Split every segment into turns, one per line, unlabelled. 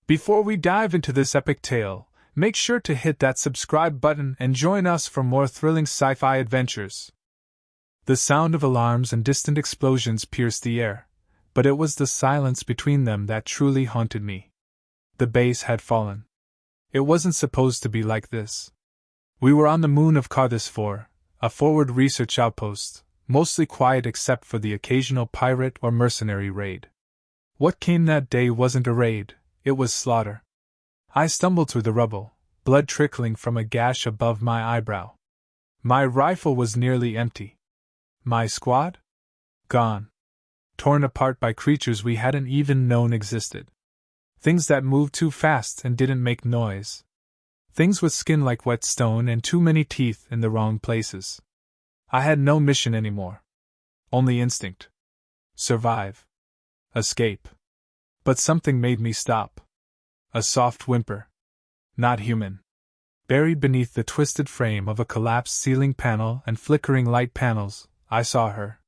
Before we dive into this epic tale, make sure to hit that subscribe button and join us for more thrilling sci-fi adventures. The sound of alarms and distant explosions pierced the air, but it was the silence between them that truly haunted me. The base had fallen. It wasn't supposed to be like this. We were on the moon of Carthus IV, a forward research outpost, mostly quiet except for the occasional pirate or mercenary raid. What came that day wasn't a raid, it was slaughter. I stumbled through the rubble, blood trickling from a gash above my eyebrow. My rifle was nearly empty. My squad? Gone. Torn apart by creatures we hadn't even known existed. Things that moved too fast and didn't make noise. Things with skin like wet stone and too many teeth in the wrong places. I had no mission anymore. Only instinct. Survive. Escape. But something made me stop. A soft whimper. Not human. Buried beneath the twisted frame of a collapsed ceiling panel and flickering light panels, I saw her.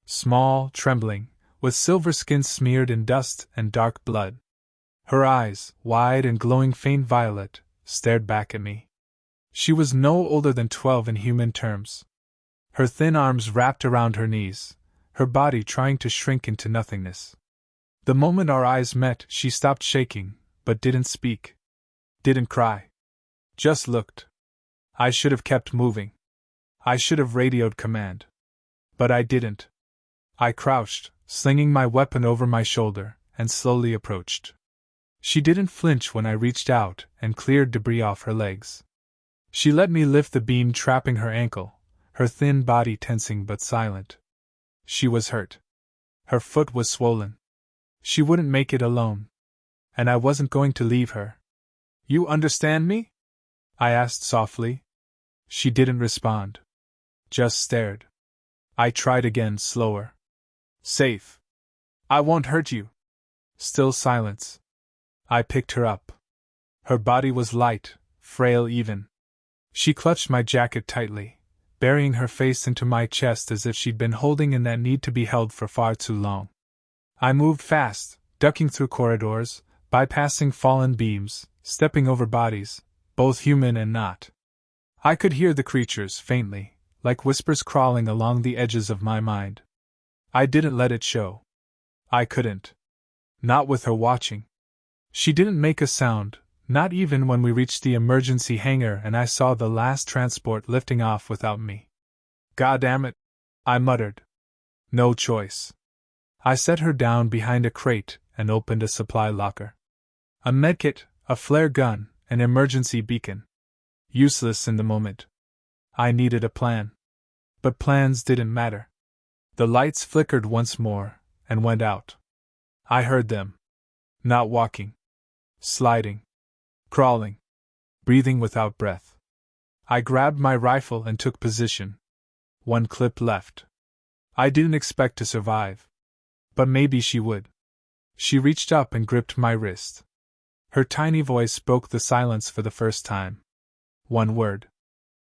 Small, trembling, with silver skin smeared in dust and dark blood. Her eyes, wide and glowing faint violet, stared back at me. She was no older than 12 in human terms. Her thin arms wrapped around her knees, her body trying to shrink into nothingness. The moment our eyes met, she stopped shaking, but didn't speak. Didn't cry. Just looked. I should have kept moving. I should have radioed command. But I didn't. I crouched, slinging my weapon over my shoulder, and slowly approached. She didn't flinch when I reached out and cleared debris off her legs. She let me lift the beam trapping her ankle, her thin body tensing but silent. She was hurt. Her foot was swollen. She wouldn't make it alone. And I wasn't going to leave her. "You understand me?" I asked softly. She didn't respond. Just stared. I tried again, slower. "Safe. I won't hurt you." Still silence. I picked her up. Her body was light, frail even. She clutched my jacket tightly, burying her face into my chest as if she'd been holding in that need to be held for far too long. I moved fast, ducking through corridors, bypassing fallen beams, stepping over bodies, both human and not. I could hear the creatures faintly, like whispers crawling along the edges of my mind. I didn't let it show. I couldn't. Not with her watching. She didn't make a sound, not even when we reached the emergency hangar and I saw the last transport lifting off without me. "God damn it," I muttered. No choice. I set her down behind a crate and opened a supply locker. A medkit, a flare gun, an emergency beacon. Useless in the moment. I needed a plan. But plans didn't matter. The lights flickered once more and went out. I heard them. Not walking. Sliding. Crawling. Breathing without breath. I grabbed my rifle and took position. One clip left. I didn't expect to survive. But maybe she would. She reached up and gripped my wrist. Her tiny voice broke the silence for the first time. One word.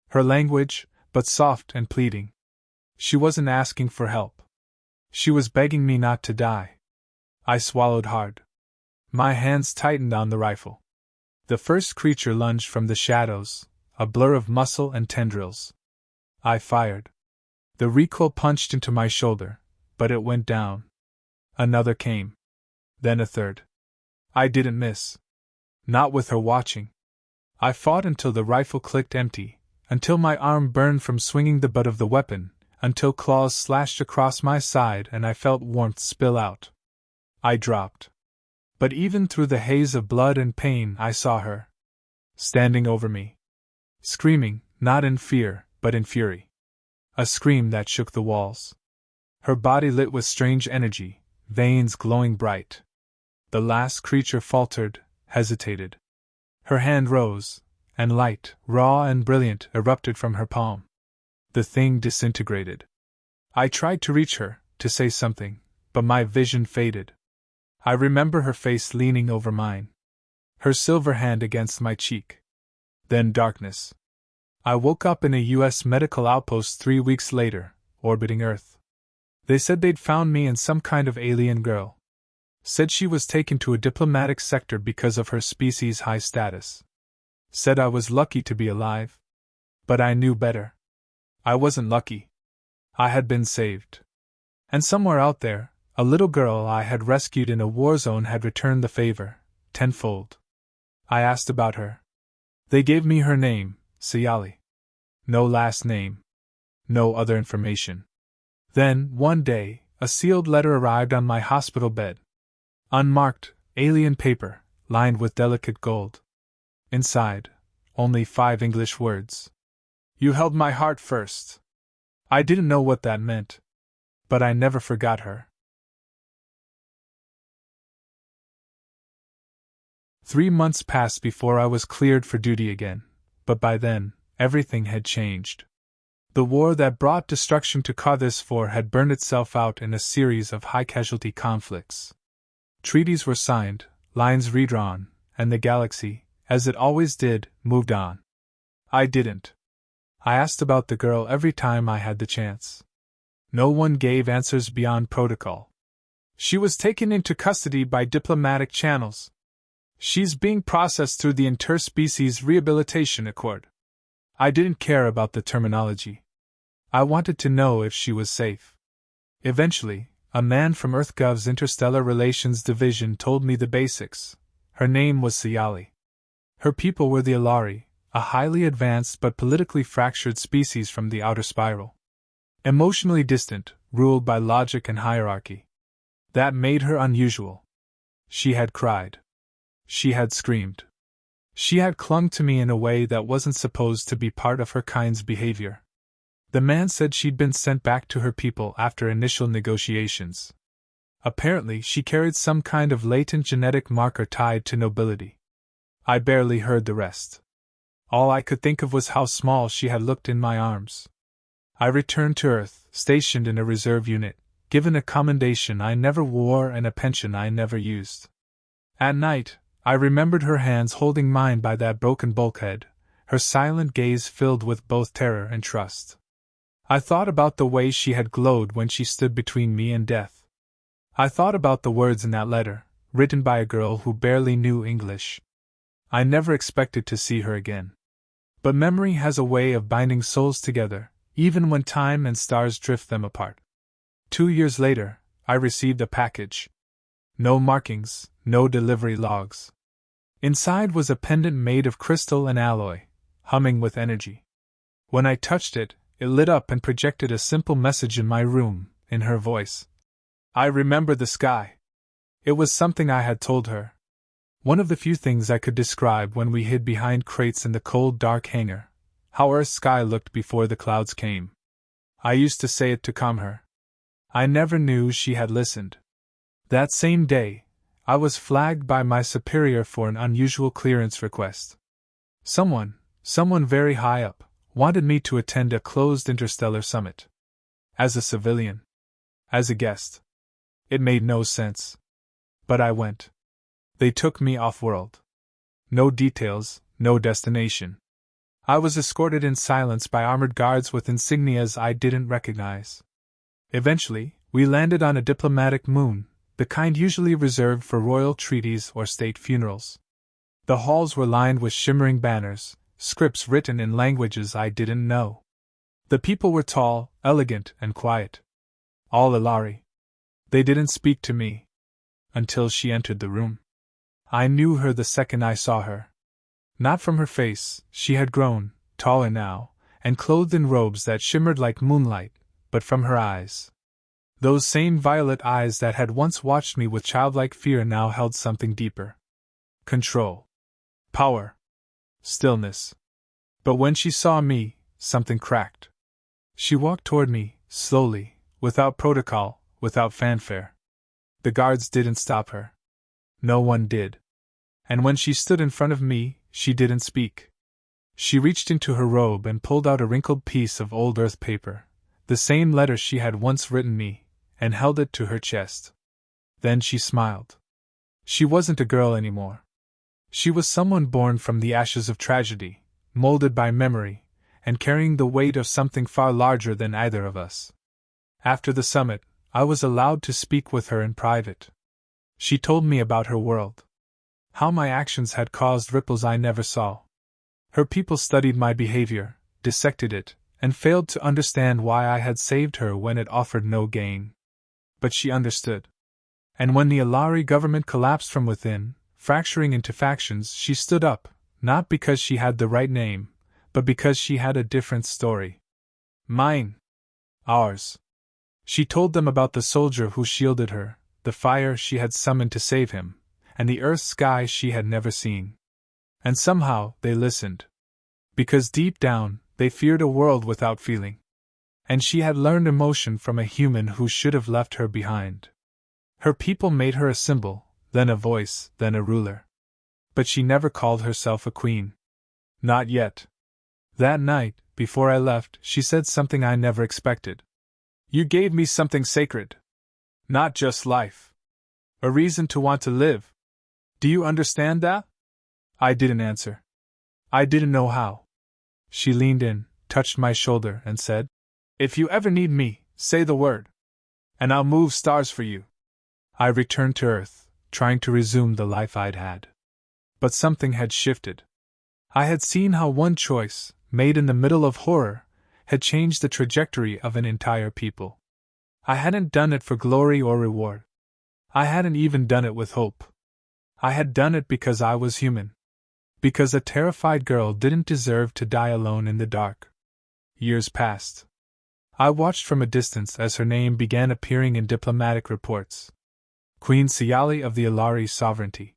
Her language, but soft and pleading. She wasn't asking for help. She was begging me not to die. I swallowed hard. My hands tightened on the rifle. The first creature lunged from the shadows, a blur of muscle and tendrils. I fired. The recoil punched into my shoulder, but it went down. Another came. Then a third. I didn't miss. Not with her watching. I fought until the rifle clicked empty, until my arm burned from swinging the butt of the weapon, until claws slashed across my side and I felt warmth spill out. I dropped. But even through the haze of blood and pain I saw her. Standing over me. Screaming, not in fear, but in fury. A scream that shook the walls. Her body lit with strange energy, veins glowing bright. The last creature faltered, hesitated. Her hand rose, and light, raw and brilliant, erupted from her palm. The thing disintegrated. I tried to reach her, to say something, but my vision faded. I remember her face leaning over mine. Her silver hand against my cheek. Then darkness. I woke up in a U.S. medical outpost 3 weeks later, orbiting Earth. They said they'd found me and some kind of alien girl. Said she was taken to a diplomatic sector because of her species' high status. Said I was lucky to be alive. But I knew better. I wasn't lucky. I had been saved. And somewhere out there, a little girl I had rescued in a war zone had returned the favor, tenfold. I asked about her. They gave me her name, Sayali. No last name. No other information. Then, one day, a sealed letter arrived on my hospital bed. Unmarked, alien paper, lined with delicate gold. Inside, only 5 English words. You held my heart first. I didn't know what that meant. But I never forgot her. 3 months passed before I was cleared for duty again, but by then, everything had changed. The war that brought destruction to Qadisfor had burned itself out in a series of high-casualty conflicts. Treaties were signed, lines redrawn, and the galaxy, as it always did, moved on. I didn't. I asked about the girl every time I had the chance. No one gave answers beyond protocol. She was taken into custody by diplomatic channels. She's being processed through the Interspecies Rehabilitation Accord. I didn't care about the terminology. I wanted to know if she was safe. Eventually, a man from EarthGov's Interstellar Relations Division told me the basics. Her name was Sayali. Her people were the Alari, a highly advanced but politically fractured species from the outer spiral. Emotionally distant, ruled by logic and hierarchy. That made her unusual. She had cried. She had screamed. She had clung to me in a way that wasn't supposed to be part of her kind's behavior. The man said she'd been sent back to her people after initial negotiations. Apparently, she carried some kind of latent genetic marker tied to nobility. I barely heard the rest. All I could think of was how small she had looked in my arms. I returned to Earth, stationed in a reserve unit, given a commendation I never wore and a pension I never used. At night, I remembered her hands holding mine by that broken bulkhead, her silent gaze filled with both terror and trust. I thought about the way she had glowed when she stood between me and death. I thought about the words in that letter, written by a girl who barely knew English. I never expected to see her again. But memory has a way of binding souls together, even when time and stars drift them apart. 2 years later, I received a package. No markings, no delivery logs. Inside was a pendant made of crystal and alloy, humming with energy. When I touched it, it lit up and projected a simple message in my room, in her voice. I remember the sky. It was something I had told her. One of the few things I could describe when we hid behind crates in the cold, dark hangar. How Earth's sky looked before the clouds came. I used to say it to calm her. I never knew she had listened. That same day, I was flagged by my superior for an unusual clearance request. Someone very high up, wanted me to attend a closed interstellar summit. As a civilian. As a guest. It made no sense. But I went. They took me off-world. No details, no destination. I was escorted in silence by armored guards with insignias I didn't recognize. Eventually, we landed on a diplomatic moon, the kind usually reserved for royal treaties or state funerals. The halls were lined with shimmering banners, scripts written in languages I didn't know. The people were tall, elegant, and quiet. All Alari. They didn't speak to me. Until she entered the room. I knew her the second I saw her. Not from her face, she had grown, taller now, and clothed in robes that shimmered like moonlight, but from her eyes. Those same violet eyes that had once watched me with childlike fear now held something deeper. Control. Power. Stillness. But when she saw me, something cracked. She walked toward me, slowly, without protocol, without fanfare. The guards didn't stop her. No one did. And when she stood in front of me, she didn't speak. She reached into her robe and pulled out a wrinkled piece of old earth paper, the same letter she had once written me, and held it to her chest. Then she smiled. She wasn't a girl anymore. She was someone born from the ashes of tragedy, molded by memory, and carrying the weight of something far larger than either of us. After the summit, I was allowed to speak with her in private. She told me about her world. How my actions had caused ripples I never saw. Her people studied my behavior, dissected it, and failed to understand why I had saved her when it offered no gain. But she understood. And when the Alari government collapsed from within, fracturing into factions, she stood up, not because she had the right name, but because she had a different story. Mine. Ours. She told them about the soldier who shielded her, the fire she had summoned to save him, and the earth sky she had never seen. And somehow they listened. Because deep down, they feared a world without feeling. And she had learned emotion from a human who should have left her behind. Her people made her a symbol, then a voice, then a ruler. But she never called herself a queen. Not yet. That night, before I left, she said something I never expected. You gave me something sacred. Not just life. A reason to want to live. Do you understand that? I didn't answer. I didn't know how. She leaned in, touched my shoulder, and said, If you ever need me, say the word. And I'll move stars for you. I returned to Earth, trying to resume the life I'd had. But something had shifted. I had seen how one choice, made in the middle of horror, had changed the trajectory of an entire people. I hadn't done it for glory or reward. I hadn't even done it with hope. I had done it because I was human. Because a terrified girl didn't deserve to die alone in the dark. Years passed. I watched from a distance as her name began appearing in diplomatic reports. Queen Siali of the Alari sovereignty.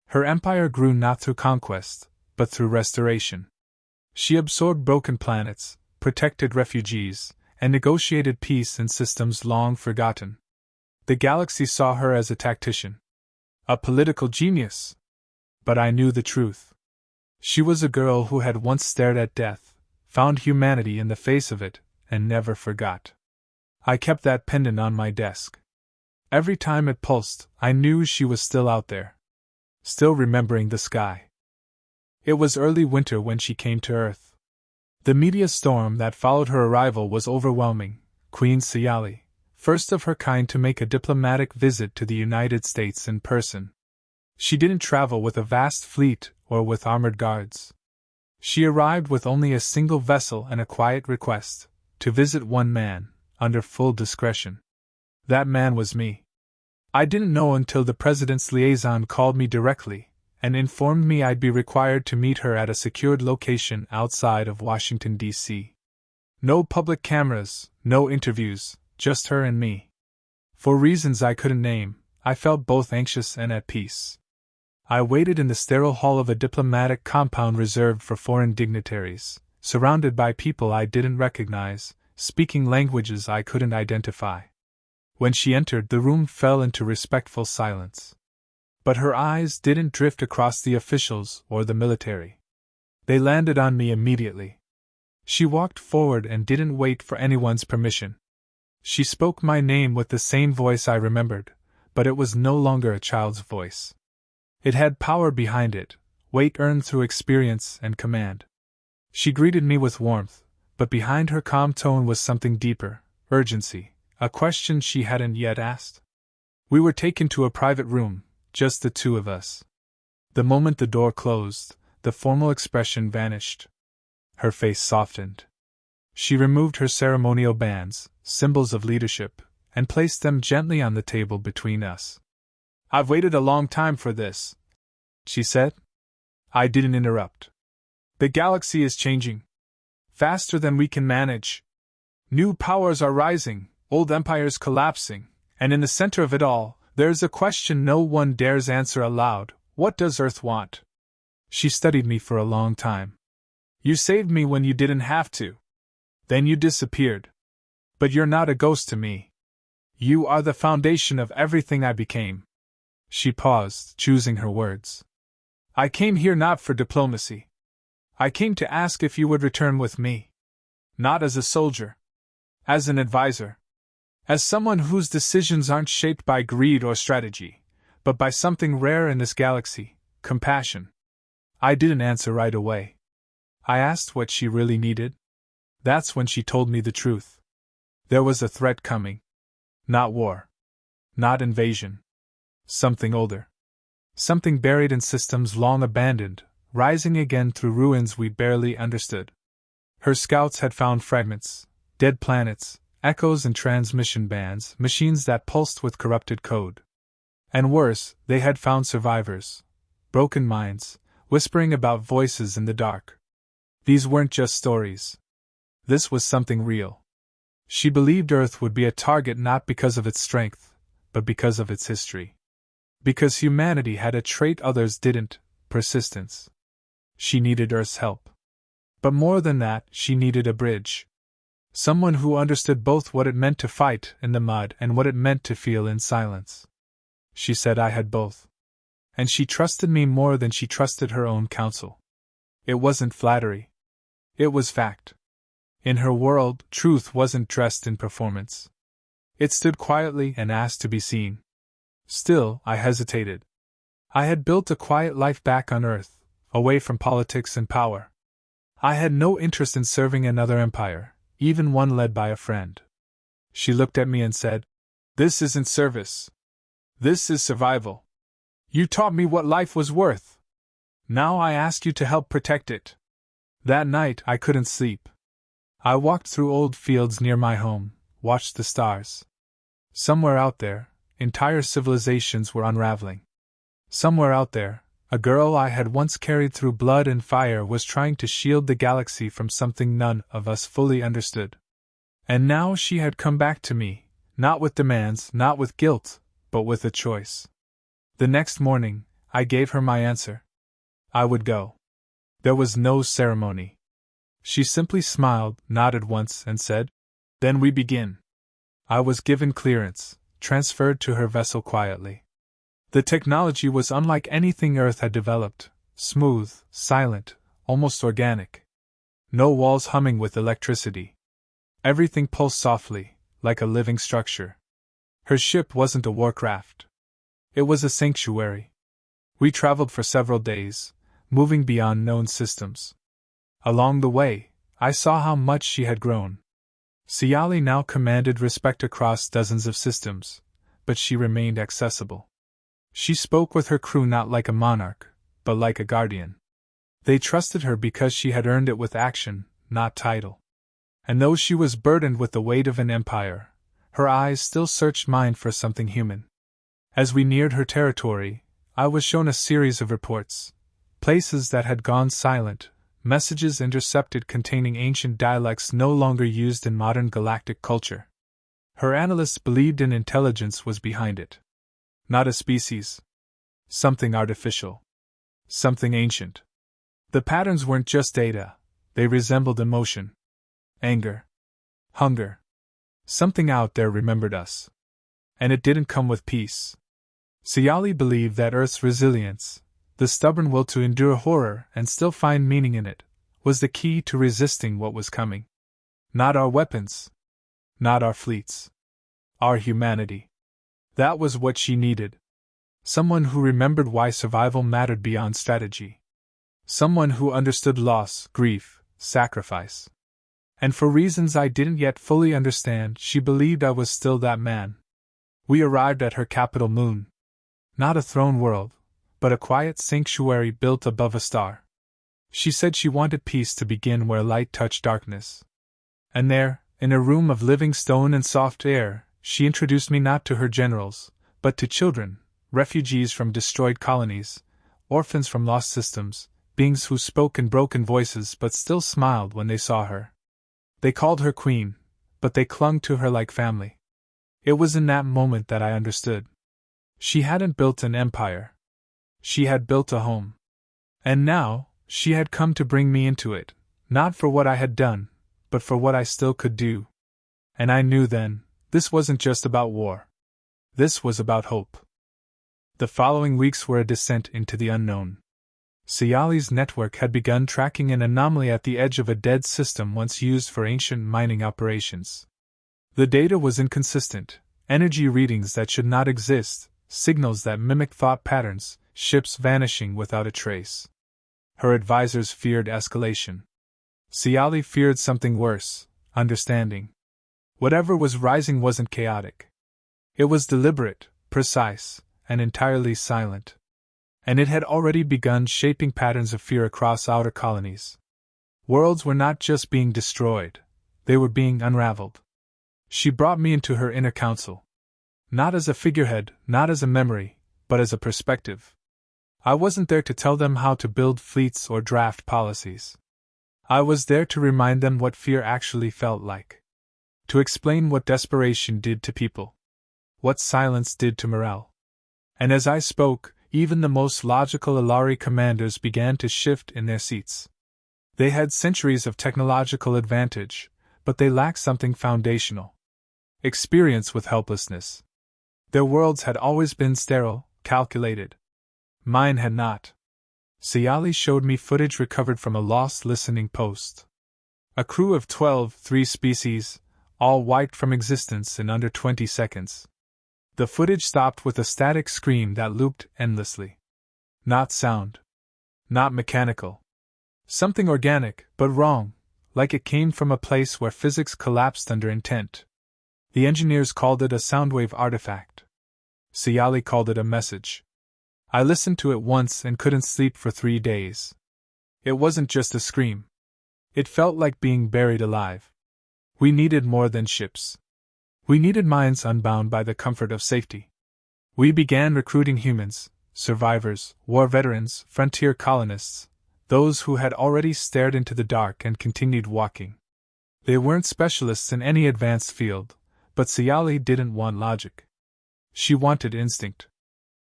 Her empire grew not through conquest, but through restoration. She absorbed broken planets, protected refugees, and negotiated peace in systems long forgotten. The galaxy saw her as a tactician. A political genius. But I knew the truth. She was a girl who had once stared at death, found humanity in the face of it, and never forgot. I kept that pendant on my desk. Every time it pulsed, I knew she was still out there. Still remembering the sky. It was early winter when she came to Earth. The media storm that followed her arrival was overwhelming. Queen Siali, first of her kind to make a diplomatic visit to the United States in person. She didn't travel with a vast fleet or with armored guards. She arrived with only a single vessel and a quiet request, to visit one man, under full discretion. That man was me. I didn't know until the president's liaison called me directly, and informed me I'd be required to meet her at a secured location outside of Washington, D.C. No public cameras, no interviews, just her and me. For reasons I couldn't name, I felt both anxious and at peace. I waited in the sterile hall of a diplomatic compound reserved for foreign dignitaries, surrounded by people I didn't recognize, speaking languages I couldn't identify. When she entered, the room fell into respectful silence. But her eyes didn't drift across the officials or the military. They landed on me immediately. She walked forward and didn't wait for anyone's permission. She spoke my name with the same voice I remembered, but it was no longer a child's voice. It had power behind it, weight earned through experience and command. She greeted me with warmth, but behind her calm tone was something deeper, urgency, a question she hadn't yet asked. We were taken to a private room, just the two of us. The moment the door closed, the formal expression vanished. Her face softened. She removed her ceremonial bands, symbols of leadership, and placed them gently on the table between us. I've waited a long time for this, she said. I didn't interrupt. The galaxy is changing. Faster than we can manage. New powers are rising, old empires collapsing, and in the center of it all, there's a question no one dares answer aloud. What does Earth want? She studied me for a long time. You saved me when you didn't have to. Then you disappeared. But you're not a ghost to me. You are the foundation of everything I became. She paused, choosing her words. I came here not for diplomacy. I came to ask if you would return with me. Not as a soldier. As an advisor. As someone whose decisions aren't shaped by greed or strategy, but by something rare in this galaxy, compassion. I didn't answer right away. I asked what she really needed. That's when she told me the truth. There was a threat coming. Not war. Not invasion. Something older. Something buried in systems long abandoned, rising again through ruins we barely understood. Her scouts had found fragments, dead planets, echoes and transmission bands, machines that pulsed with corrupted code. And worse, they had found survivors, broken minds, whispering about voices in the dark. These weren't just stories. This was something real. She believed Earth would be a target not because of its strength, but because of its history. Because humanity had a trait others didn't: persistence. She needed Earth's help. But more than that, she needed a bridge. Someone who understood both what it meant to fight in the mud and what it meant to feel in silence. She said I had both. And she trusted me more than she trusted her own counsel. It wasn't flattery. It was fact. In her world, truth wasn't dressed in performance. It stood quietly and asked to be seen. Still, I hesitated. I had built a quiet life back on Earth, away from politics and power. I had no interest in serving another empire, even one led by a friend. She looked at me and said, "This isn't service. This is survival. You taught me what life was worth. Now I ask you to help protect it." That night I couldn't sleep. I walked through old fields near my home, watched the stars. Somewhere out there, entire civilizations were unraveling. Somewhere out there, a girl I had once carried through blood and fire was trying to shield the galaxy from something none of us fully understood. And now she had come back to me, not with demands, not with guilt, but with a choice. The next morning, I gave her my answer. I would go. There was no ceremony. She simply smiled, nodded once, and said, "Then we begin." I was given clearance, transferred to her vessel quietly. The technology was unlike anything Earth had developed: smooth, silent, almost organic. No walls humming with electricity. Everything pulsed softly, like a living structure. Her ship wasn't a warcraft. It was a sanctuary. We traveled for several days, moving beyond known systems. Along the way, I saw how much she had grown. Siali now commanded respect across dozens of systems, but she remained accessible. She spoke with her crew not like a monarch, but like a guardian. They trusted her because she had earned it with action, not title. And though she was burdened with the weight of an empire, her eyes still searched mine for something human. As we neared her territory, I was shown a series of reports. Places that had gone silent, messages intercepted containing ancient dialects no longer used in modern galactic culture. Her analysts believed an intelligence was behind it. Not a species. Something artificial. Something ancient. The patterns weren't just data, they resembled emotion. Anger. Hunger. Something out there remembered us. And it didn't come with peace. Siali believed that Earth's resilience, the stubborn will to endure horror and still find meaning in it, was the key to resisting what was coming. Not our weapons. Not our fleets. Our humanity. That was what she needed. Someone who remembered why survival mattered beyond strategy. Someone who understood loss, grief, sacrifice. And for reasons I didn't yet fully understand, she believed I was still that man. We arrived at her capital Moon. Not a throne world, but a quiet sanctuary built above a star. She said she wanted peace to begin where light touched darkness. And there, in a room of living stone and soft air, she introduced me not to her generals, but to children, refugees from destroyed colonies, orphans from lost systems, beings who spoke in broken voices but still smiled when they saw her. They called her queen, but they clung to her like family. It was in that moment that I understood. She hadn't built an empire. She had built a home. And now, she had come to bring me into it, not for what I had done, but for what I still could do. And I knew then, this wasn't just about war. This was about hope. The following weeks were a descent into the unknown. Siali's network had begun tracking an anomaly at the edge of a dead system once used for ancient mining operations. The data was inconsistent, energy readings that should not exist, signals that mimicked thought patterns, ships vanishing without a trace. Her advisors feared escalation. Siali feared something worse: understanding. Whatever was rising wasn't chaotic. It was deliberate, precise, and entirely silent. And it had already begun shaping patterns of fear across outer colonies. Worlds were not just being destroyed, they were being unraveled. She brought me into her inner council. Not as a figurehead, not as a memory, but as a perspective. I wasn't there to tell them how to build fleets or draft policies. I was there to remind them what fear actually felt like. To explain what desperation did to people. What silence did to morale. And as I spoke, even the most logical Allari commanders began to shift in their seats. They had centuries of technological advantage, but they lacked something foundational. Experience with helplessness. Their worlds had always been sterile, calculated. Mine had not. Siali showed me footage recovered from a lost listening post. A crew of 12, 3 species, all wiped from existence in under 20 seconds. The footage stopped with a static scream that looped endlessly. Not sound. Not mechanical. Something organic, but wrong, like it came from a place where physics collapsed under intent. The engineers called it a soundwave artifact. Siali called it a message. I listened to it once and couldn't sleep for 3 days. It wasn't just a scream. It felt like being buried alive. We needed more than ships. We needed minds unbound by the comfort of safety. We began recruiting humans, survivors, war veterans, frontier colonists, those who had already stared into the dark and continued walking. They weren't specialists in any advanced field, but Siali didn't want logic. She wanted instinct.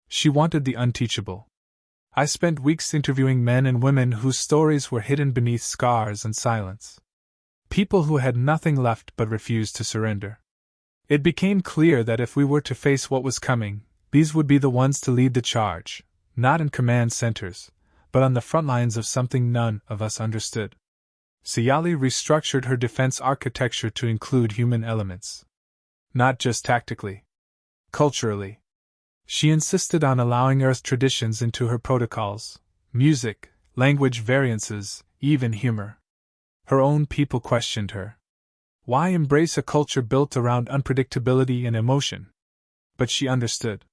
She wanted the unteachable. I spent weeks interviewing men and women whose stories were hidden beneath scars and silence. People who had nothing left but refused to surrender. It became clear that if we were to face what was coming, these would be the ones to lead the charge, not in command centers, but on the front lines of something none of us understood. Siali restructured her defense architecture to include human elements. Not just tactically. Culturally. She insisted on allowing Earth traditions into her protocols, music, language variances, even humor. Her own people questioned her. Why embrace a culture built around unpredictability and emotion? But she understood.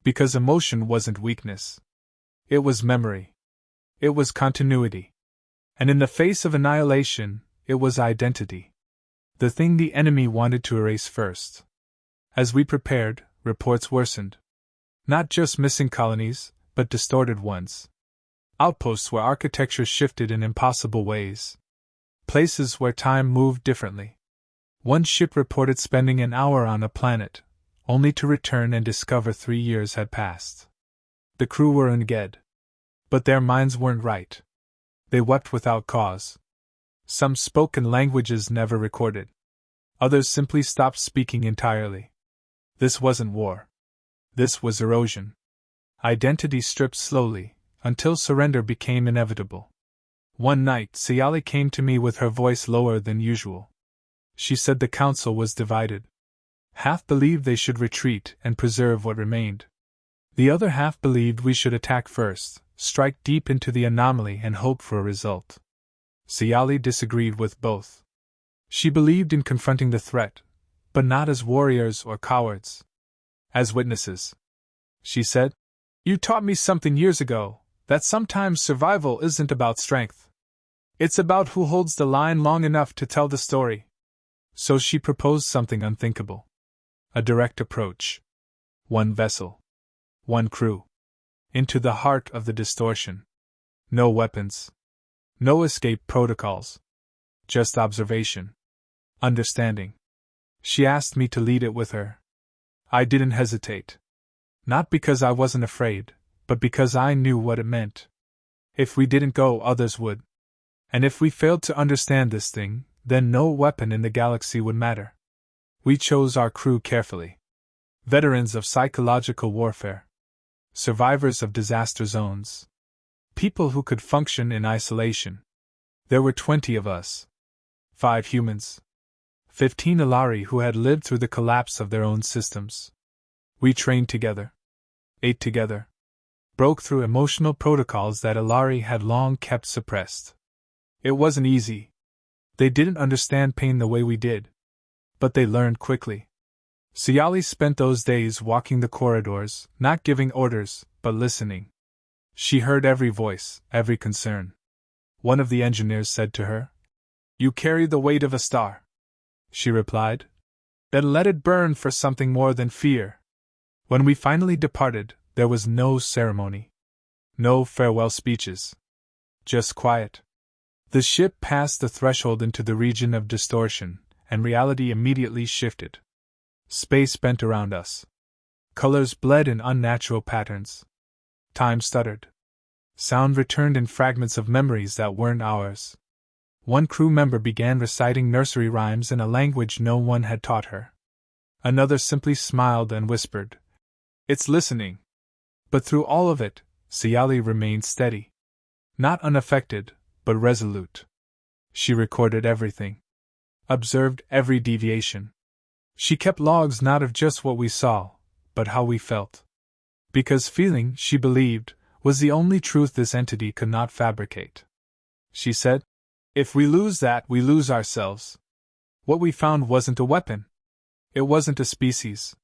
Because emotion wasn't weakness. It was memory. It was continuity. And in the face of annihilation, it was identity. The thing the enemy wanted to erase first. As we prepared, reports worsened. Not just missing colonies, but distorted ones. Outposts where architecture shifted in impossible ways. Places where time moved differently. One ship reported spending an hour on a planet, only to return and discover 3 years had passed. The crew were Unged. But their minds weren't right. They wept without cause. Some spoke in languages never recorded. Others simply stopped speaking entirely. This wasn't war. This was erosion. Identity stripped slowly, until surrender became inevitable. One night, Siali came to me with her voice lower than usual. She said the council was divided. Half believed they should retreat and preserve what remained. The other half believed we should attack first, strike deep into the anomaly and hope for a result. Siali disagreed with both. She believed in confronting the threat, but not as warriors or cowards. As witnesses. She said, "You taught me something years ago, that sometimes survival isn't about strength. It's about who holds the line long enough to tell the story." So she proposed something unthinkable. A direct approach. One vessel. One crew. Into the heart of the distortion. No weapons. No escape protocols. Just observation. Understanding. She asked me to lead it with her. I didn't hesitate. Not because I wasn't afraid, but because I knew what it meant. If we didn't go, others would. And if we failed to understand this thing, then no weapon in the galaxy would matter. We chose our crew carefully. Veterans of psychological warfare. Survivors of disaster zones. People who could function in isolation. There were 20 of us. 5 humans. 15 Allari who had lived through the collapse of their own systems. We trained together. Ate together. Broke through emotional protocols that Allari had long kept suppressed. It wasn't easy. They didn't understand pain the way we did. But they learned quickly. Siali spent those days walking the corridors, not giving orders, but listening. She heard every voice, every concern. One of the engineers said to her, "You carry the weight of a star." She replied, "Then let it burn for something more than fear." When we finally departed, there was no ceremony. No farewell speeches. Just quiet. The ship passed the threshold into the region of distortion, and reality immediately shifted. Space bent around us. Colors bled in unnatural patterns. Time stuttered. Sound returned in fragments of memories that weren't ours. One crew member began reciting nursery rhymes in a language no one had taught her. Another simply smiled and whispered, "It's listening." But through all of it, Siali remained steady. Not unaffected, but resolute. She recorded everything. Observed every deviation. She kept logs not of just what we saw, but how we felt. Because feeling, she believed, was the only truth this entity could not fabricate. She said, "If we lose that, we lose ourselves." What we found wasn't a weapon. It wasn't a species.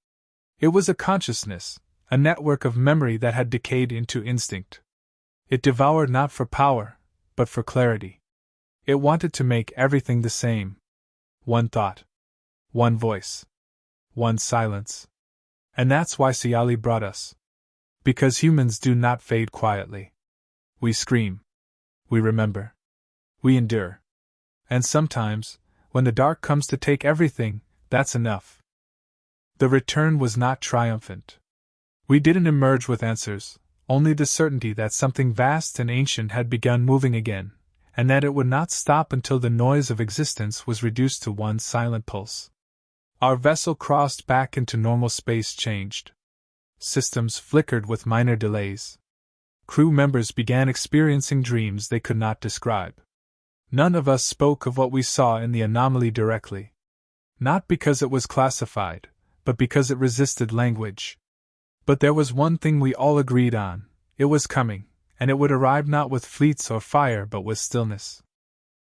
It was a consciousness, a network of memory that had decayed into instinct. It devoured not for power, but for clarity. It wanted to make everything the same. One thought. One voice. One silence. And that's why Siali brought us. Because humans do not fade quietly. We scream. We remember. We endure. And sometimes, when the dark comes to take everything, that's enough. The return was not triumphant. We didn't emerge with answers, only the certainty that something vast and ancient had begun moving again, and that it would not stop until the noise of existence was reduced to one silent pulse. Our vessel crossed back into normal space changed. Systems flickered with minor delays. Crew members began experiencing dreams they could not describe. None of us spoke of what we saw in the anomaly directly. Not because it was classified, but because it resisted language. But there was one thing we all agreed on: it was coming, and it would arrive not with fleets or fire but with stillness.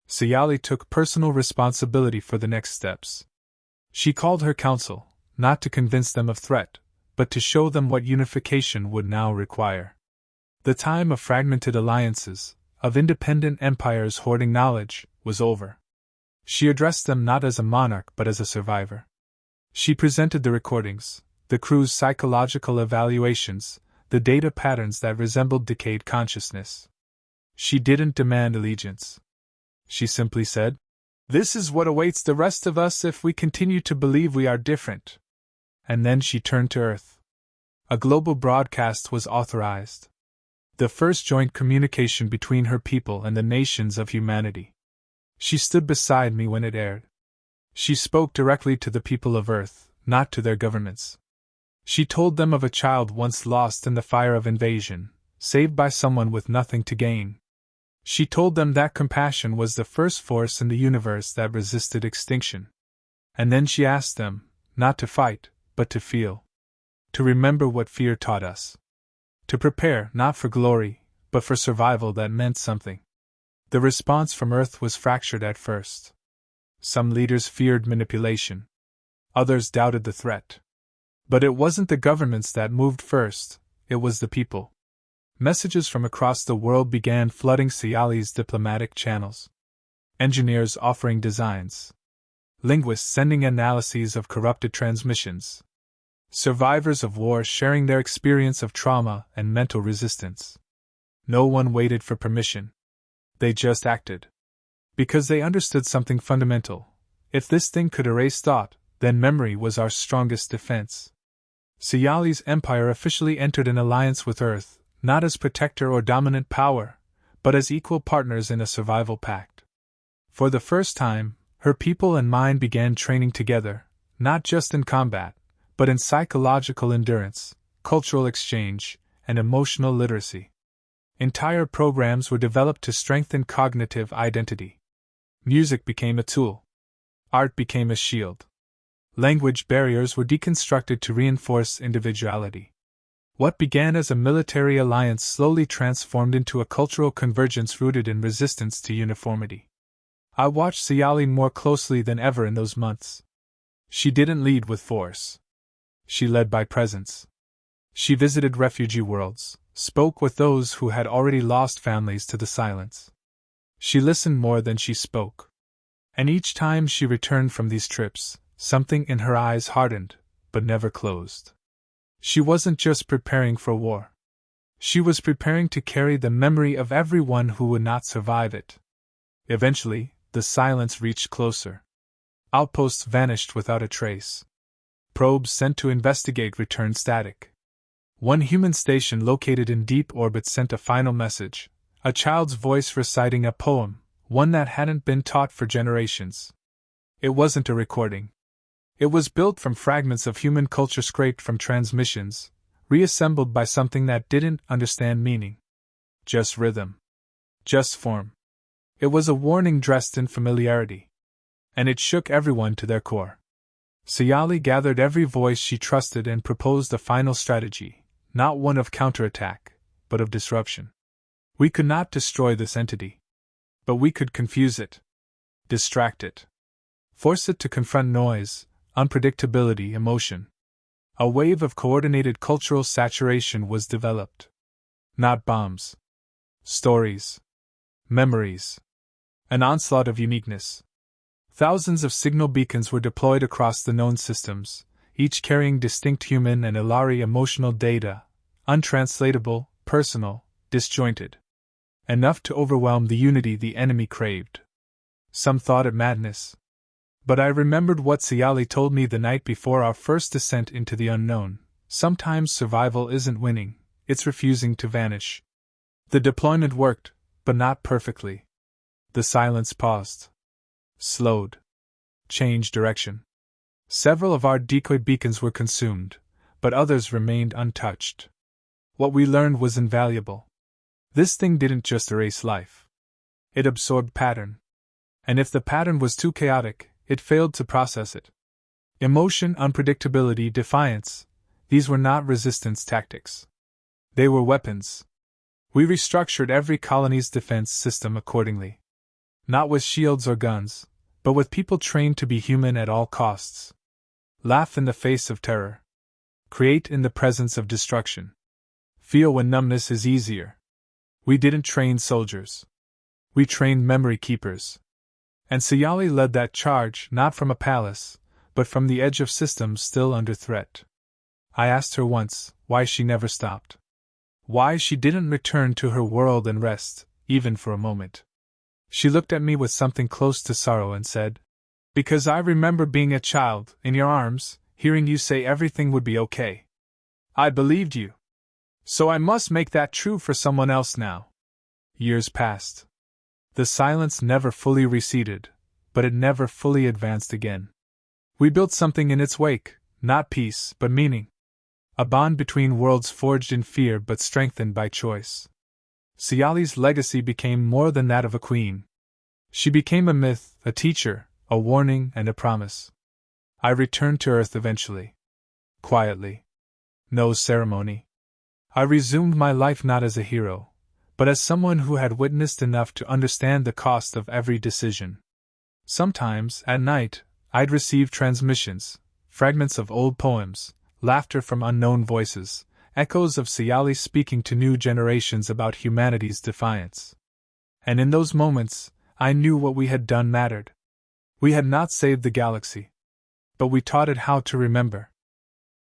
Siali took personal responsibility for the next steps. She called her council, not to convince them of threat, but to show them what unification would now require. The time of fragmented alliances, of independent empires hoarding knowledge, was over. She addressed them not as a monarch but as a survivor. She presented the recordings, the crew's psychological evaluations, the data patterns that resembled decayed consciousness. She didn't demand allegiance. She simply said, "This is what awaits the rest of us if we continue to believe we are different." And then she turned to Earth. A global broadcast was authorized. The first joint communication between her people and the nations of humanity. She stood beside me when it aired. She spoke directly to the people of Earth, not to their governments. She told them of a child once lost in the fire of invasion, saved by someone with nothing to gain. She told them that compassion was the first force in the universe that resisted extinction. And then she asked them, not to fight, but to feel. To remember what fear taught us. To prepare not for glory, but for survival that meant something. The response from Earth was fractured at first. Some leaders feared manipulation. Others doubted the threat. But it wasn't the governments that moved first, it was the people. Messages from across the world began flooding Siali's diplomatic channels. Engineers offering designs. Linguists sending analyses of corrupted transmissions. Survivors of war sharing their experience of trauma and mental resistance. No one waited for permission. They just acted. Because they understood something fundamental. If this thing could erase thought, then memory was our strongest defense. Siali's empire officially entered an alliance with Earth, not as protector or dominant power, but as equal partners in a survival pact. For the first time, her people and mine began training together, not just in combat, but in psychological endurance, cultural exchange, and emotional literacy. Entire programs were developed to strengthen cognitive identity. Music became a tool. Art became a shield. Language barriers were deconstructed to reinforce individuality. What began as a military alliance slowly transformed into a cultural convergence rooted in resistance to uniformity. I watched Siali more closely than ever in those months. She didn't lead with force. She led by presence. She visited refugee worlds, spoke with those who had already lost families to the silence. She listened more than she spoke. And each time she returned from these trips, something in her eyes hardened, but never closed. She wasn't just preparing for war. She was preparing to carry the memory of everyone who would not survive it. Eventually, the silence reached closer. Outposts vanished without a trace. Probes sent to investigate returned static. One human station located in deep orbit sent a final message, a child's voice reciting a poem, one that hadn't been taught for generations. It wasn't a recording. It was built from fragments of human culture scraped from transmissions, reassembled by something that didn't understand meaning. Just rhythm. Just form. It was a warning dressed in familiarity. And it shook everyone to their core. Sayali gathered every voice she trusted and proposed a final strategy, not one of counterattack, but of disruption. We could not destroy this entity. But we could confuse it. Distract it. Force it to confront noise, unpredictability, emotion. A wave of coordinated cultural saturation was developed. Not bombs. Stories. Memories. An onslaught of uniqueness. Thousands of signal beacons were deployed across the known systems, each carrying distinct human and Ilari emotional data, untranslatable, personal, disjointed. Enough to overwhelm the unity the enemy craved. Some thought it madness. But I remembered what Sayali told me the night before our first descent into the unknown. Sometimes survival isn't winning, it's refusing to vanish. The deployment worked, but not perfectly. The silence paused. Slowed. Changed direction. Several of our decoy beacons were consumed, but others remained untouched. What we learned was invaluable. This thing didn't just erase life. It absorbed pattern. And if the pattern was too chaotic, it failed to process it. Emotion, unpredictability, defiance, these were not resistance tactics. They were weapons. We restructured every colony's defense system accordingly. Not with shields or guns, but with people trained to be human at all costs. Laugh in the face of terror. Create in the presence of destruction. Feel when numbness is easier. We didn't train soldiers. We trained memory keepers. And Sayali led that charge not from a palace, but from the edge of systems still under threat. I asked her once why she never stopped. Why she didn't return to her world and rest, even for a moment. She looked at me with something close to sorrow and said, "Because I remember being a child, in your arms, hearing you say everything would be okay. I believed you. So I must make that true for someone else now." Years passed. The silence never fully receded, but it never fully advanced again. We built something in its wake, not peace, but meaning. A bond between worlds forged in fear but strengthened by choice. Sayali's legacy became more than that of a queen. She became a myth, a teacher, a warning, and a promise. I returned to Earth eventually. Quietly. No ceremony. I resumed my life not as a hero, but as someone who had witnessed enough to understand the cost of every decision. Sometimes, at night, I'd receive transmissions, fragments of old poems, laughter from unknown voices, echoes of Sayali speaking to new generations about humanity's defiance. And in those moments, I knew what we had done mattered. We had not saved the galaxy, but we taught it how to remember.